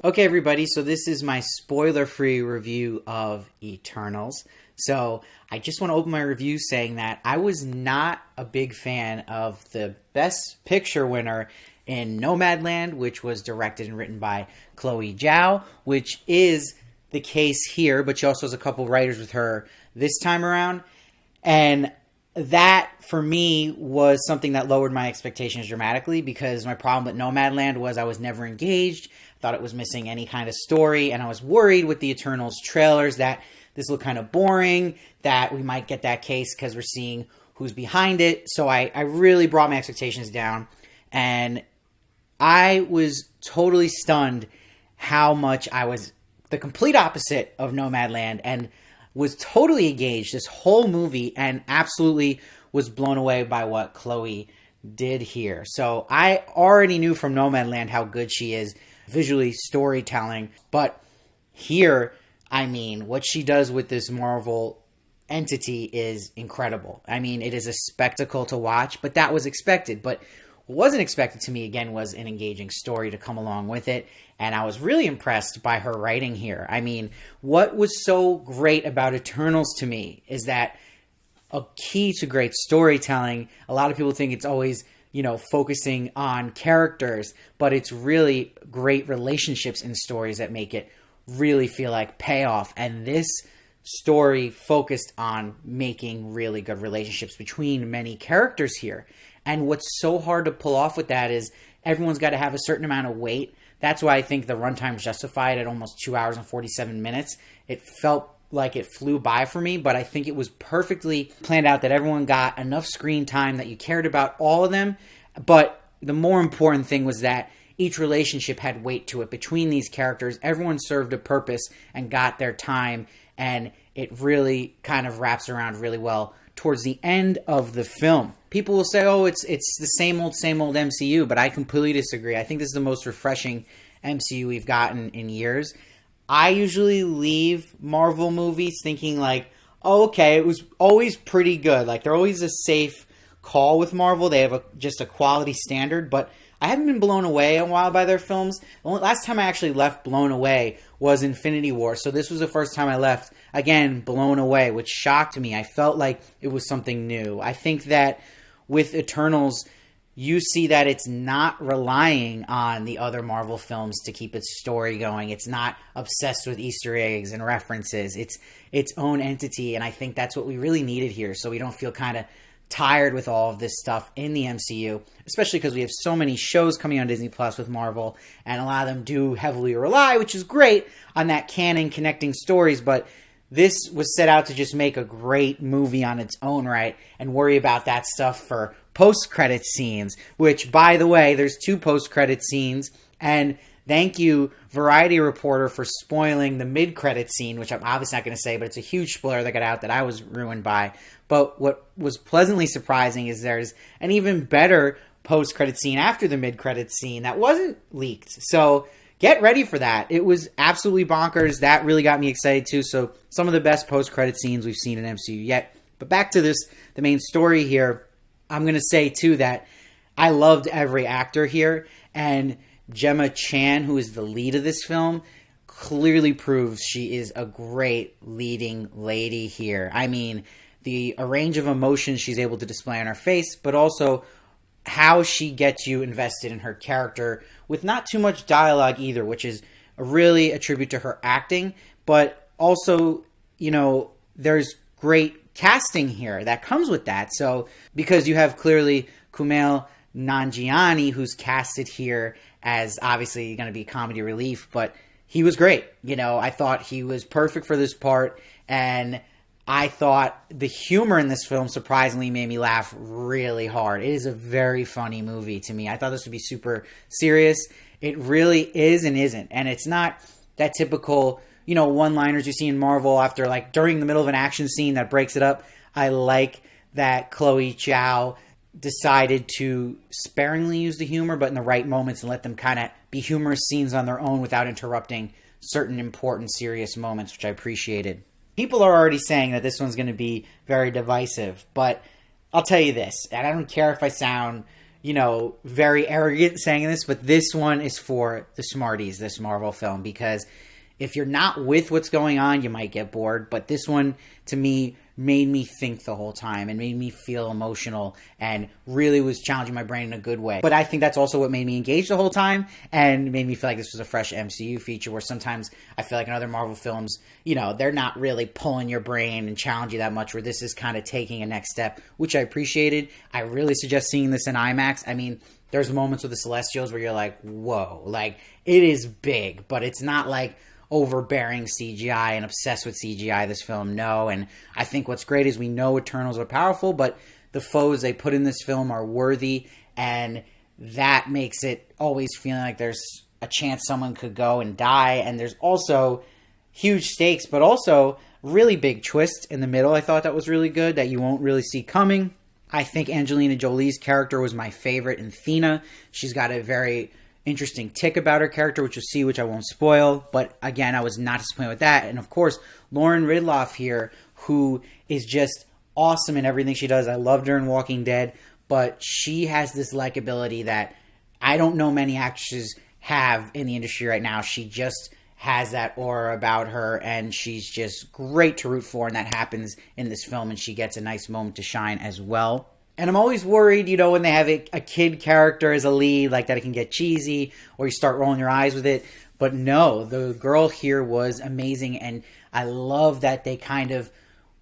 Okay, everybody, so this is my spoiler-free review of Eternals. So I just want to open my review saying that I was not a big fan of the Best Picture winner in Nomadland, which was directed and written by Chloe Zhao, which is the case here, but she also has a couple writers with her this time around. And that, for me, was something that lowered my expectations dramatically, because my problem with Nomadland was I was never engaged. I thought it was missing any kind of story, and I was worried with the Eternals trailers that this looked kind of boring, that we might get that case because we're seeing who's behind it. So I really brought my expectations down, and I was totally stunned how much I was the complete opposite of Nomadland, and was totally engaged this whole movie and absolutely was blown away by what Chloe did here. So I already knew from Nomadland how good she is visually storytelling, but here, I mean, what she does with this Marvel entity is incredible. I mean, it is a spectacle to watch, but that was expected. But what wasn't expected to me, again, was an engaging story to come along with it. And I was really impressed by her writing here. I mean, what was so great about Eternals to me is that a key to great storytelling, a lot of people think it's always, focusing on characters, but it's really great relationships in stories that make it really feel like payoff. And this story focused on making really good relationships between many characters here. And what's so hard to pull off with that is everyone's got to have a certain amount of weight. That's why I think the runtime is justified at almost 2 hours and 47 minutes. It felt like it flew by for me, but I think it was perfectly planned out that everyone got enough screen time, that you cared about all of them. But the more important thing was that each relationship had weight to it. Between these characters, everyone served a purpose and got their time, and it really kind of wraps around really well towards the end of the film. People will say, oh, it's the same old MCU, but I completely disagree. I think this is the most refreshing MCU we've gotten in years. I usually leave Marvel movies thinking like, oh, okay, it was always pretty good. Like, they're always a safe call with Marvel. They have just a quality standard, but I haven't been blown away in a while by their films. The last time I actually left blown away was Infinity War. So this was the first time I left, again, blown away, which shocked me. I felt like it was something new. I think that with Eternals, you see that it's not relying on the other Marvel films to keep its story going. It's not obsessed with Easter eggs and references. It's its own entity, and I think that's what we really needed here, so we don't feel kind of tired with all of this stuff in the MCU, especially because we have so many shows coming on Disney Plus with Marvel, and a lot of them do heavily rely, which is great, on that canon connecting stories, but this was set out to just make a great movie on its own right and worry about that stuff for post-credit scenes, which, by the way, there's 2 post-credit scenes, and thank you, Variety Reporter, for spoiling the mid-credit scene, which I'm obviously not going to say, but it's a huge spoiler that got out that I was ruined by. But what was pleasantly surprising is there's an even better post-credit scene after the mid-credit scene that wasn't leaked. So get ready for that. It was absolutely bonkers. That really got me excited too. So some of the best post-credit scenes we've seen in MCU yet. But back to the main story here. I'm going to say too that I loved every actor here, and Gemma Chan, who is the lead of this film, clearly proves she is a great leading lady here. I mean, a range of emotions she's able to display on her face, but also how she gets you invested in her character with not too much dialogue either, which is really a tribute to her acting, but also, there's great casting here that comes with that. So, because you have clearly Kumail Nanjiani, who's casted here as obviously going to be comedy relief, but he was great. I thought he was perfect for this part, and I thought the humor in this film surprisingly made me laugh really hard. It is a very funny movie to me. I thought this would be super serious. It really is and isn't, and it's not that typical one-liners you see in Marvel after, like, during the middle of an action scene that breaks it up. I like that Chloe Zhao decided to sparingly use the humor, but in the right moments, and let them kind of be humorous scenes on their own without interrupting certain important, serious moments, which I appreciated. People are already saying that this one's going to be very divisive, but I'll tell you this, and I don't care if I sound very arrogant saying this, but this one is for the smarties, this Marvel film, because if you're not with what's going on, you might get bored. But this one, to me, made me think the whole time and made me feel emotional and really was challenging my brain in a good way. But I think that's also what made me engage the whole time and made me feel like this was a fresh MCU feature, where sometimes I feel like in other Marvel films, they're not really pulling your brain and challenge you that much, where this is kind of taking a next step, which I appreciated. I really suggest seeing this in IMAX. I mean, there's moments with the Celestials where you're like, whoa, like it is big, but it's not like overbearing CGI and obsessed with CGI, this film. No. And I think what's great is we know Eternals are powerful, but the foes they put in this film are worthy, and that makes it always feeling like there's a chance someone could go and die. And there's also huge stakes, but also really big twist in the middle. I thought that was really good, that you won't really see coming. I think Angelina Jolie's character was my favorite in Thena. She's got a very interesting tick about her character, which you'll see, which I won't spoil. But again, I was not disappointed with that. And of course, Lauren Ridloff here, who is just awesome in everything she does. I loved her in Walking Dead, but she has this likability that I don't know many actresses have in the industry right now. She just has that aura about her, and she's just great to root for, and that happens in this film, and she gets a nice moment to shine as well. And I'm always worried, when they have a kid character as a lead, like that it can get cheesy or you start rolling your eyes with it. But no, the girl here was amazing, and I love that they kind of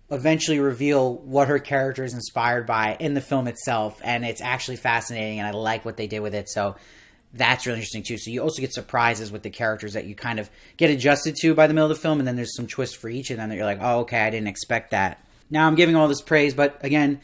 eventually reveal what her character is inspired by in the film itself, and it's actually fascinating, and I like what they did with it. So that's really interesting too. So you also get surprises with the characters that you kind of get adjusted to by the middle of the film, and then there's some twists for each of them that you're like, oh, okay, I didn't expect that. Now I'm giving all this praise, but again,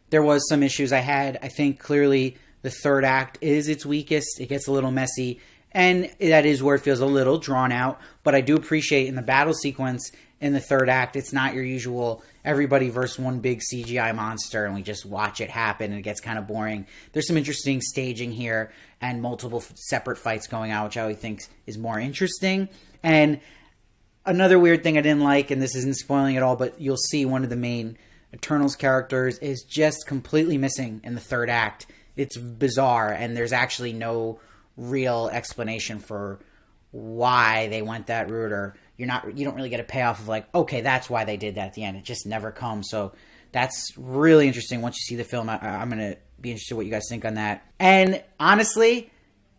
there was some issues I had. I think clearly the third act is its weakest. It gets a little messy, and that is where it feels a little drawn out. But I do appreciate in the battle sequence in the third act, it's not your usual everybody versus one big CGI monster and we just watch it happen and it gets kind of boring. There's some interesting staging here and multiple separate fights going on, which I always think is more interesting. And another weird thing I didn't like, and this isn't spoiling at all, but you'll see one of the main Eternals characters is just completely missing in the third act. It's bizarre, and there's actually no real explanation for why they went that route, or you don't really get a payoff of like, okay, that's why they did that at the end. It just never comes. So that's really interesting. Once you see the film, I'm going to be interested in what you guys think on that. And honestly,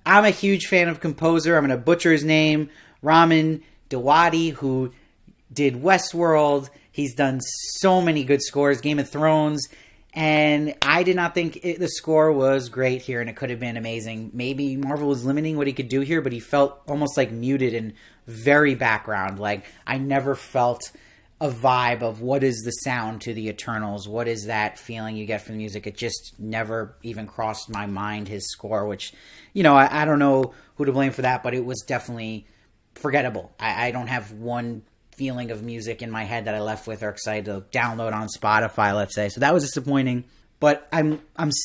I'm a huge fan of composer. I'm going to butcher his name, Ramin Djawadi, who did Westworld. He's done so many good scores, Game of Thrones, and I did not think the score was great here, and it could have been amazing. Maybe Marvel was limiting what he could do here, but he felt almost like muted and very background. Like, I never felt a vibe of what is the sound to the Eternals, what is that feeling you get from the music. It just never even crossed my mind, his score, which, I don't know who to blame for that, but it was definitely forgettable. I don't have one feeling of music in my head that I left with or excited to download on Spotify, let's say. So that was disappointing. But I'm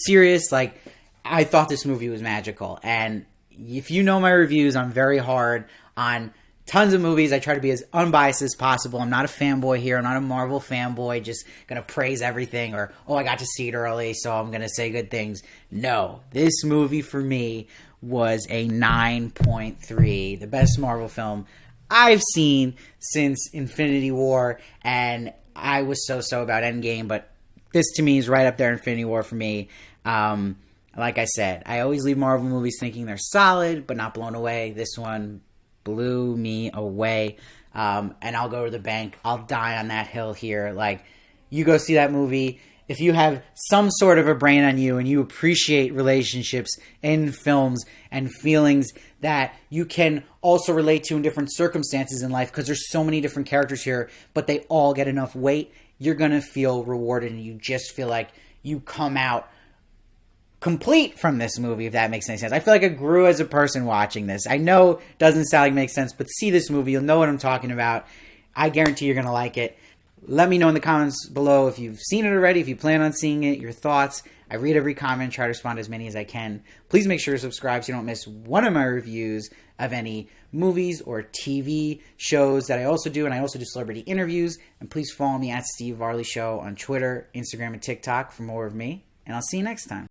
serious. Like, I thought this movie was magical. And if you know my reviews, I'm very hard on tons of movies. I try to be as unbiased as possible. I'm not a fanboy here. I'm not a Marvel fanboy, just going to praise everything, or, oh, I got to see it early, so I'm going to say good things. No, this movie for me was a 9.3, the best Marvel film I've seen since Infinity War, and I was so about Endgame, but this to me is right up there, Infinity War for me. Like I said, I always leave Marvel movies thinking they're solid, but not blown away. This one blew me away, and I'll go to the bank. I'll die on that hill here. Like, you go see that movie. If you have some sort of a brain on you and you appreciate relationships in films and feelings that you can also relate to in different circumstances in life, because there's so many different characters here, but they all get enough weight, you're going to feel rewarded, and you just feel like you come out complete from this movie, if that makes any sense. I feel like I grew as a person watching this. I know it doesn't sound like it makes sense, but see this movie, you'll know what I'm talking about. I guarantee you're going to like it. Let me know in the comments below if you've seen it already, if you plan on seeing it, your thoughts. I read every comment, try to respond to as many as I can. Please make sure to subscribe so you don't miss one of my reviews of any movies or TV shows that I also do. And I also do celebrity interviews. And please follow me at Steve Varley Show on Twitter, Instagram, and TikTok for more of me. And I'll see you next time.